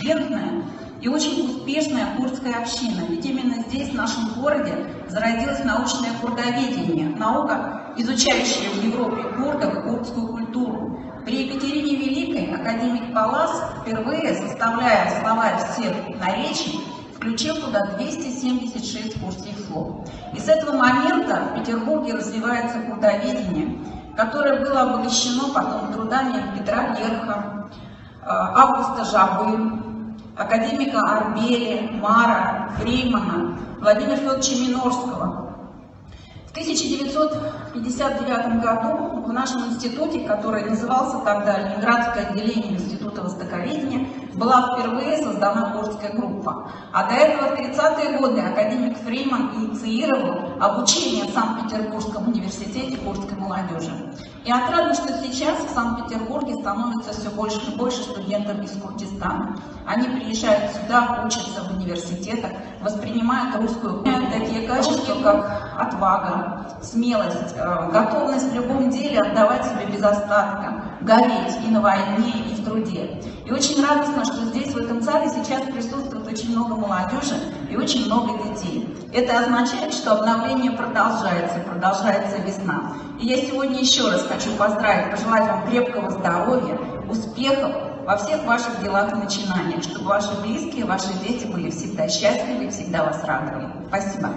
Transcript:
интеллигентная и очень успешная курдская община. Ведь именно здесь, в нашем городе, зародилось научное курдоведение, наука, изучающая в Европе курдов и курдскую культуру. При Екатерине Великой академик Паллас, впервые составляя словарь всех наречий, включил туда 276 курдских слов. И с этого момента в Петербурге развивается курдоведение, которое было обогащено потом трудами Петра Герха, Августа Жабы, академика Арбели, Мара, Фреймана, Владимира Федоровича Минорского. В 1959 году в нашем институте, который назывался тогда Ленинградское отделение Института Востоковедения, была впервые создана курдская группа. А до этого в 30-е годы академик Фрейман инициировал обучение в Санкт-Петербургском университете курдской молодежи. И отрадно, что сейчас в Санкт-Петербурге становится все больше и больше студентов из Курдистана. Они приезжают сюда, учатся в университетах, воспринимают русскую культуру, такие качества, как отвага, смелость, готовность в любом деле отдавать себе без остатка, гореть и на войне, и в труде. И очень радостно, что здесь, в этом зале, сейчас присутствует очень много молодежи и очень много детей. Это означает, что обновление продолжается, продолжается весна. И я сегодня еще раз хочу поздравить, пожелать вам крепкого здоровья, успехов во всех ваших делах и начинаниях, чтобы ваши близкие, ваши дети были всегда счастливы и всегда вас радовали. Спасибо.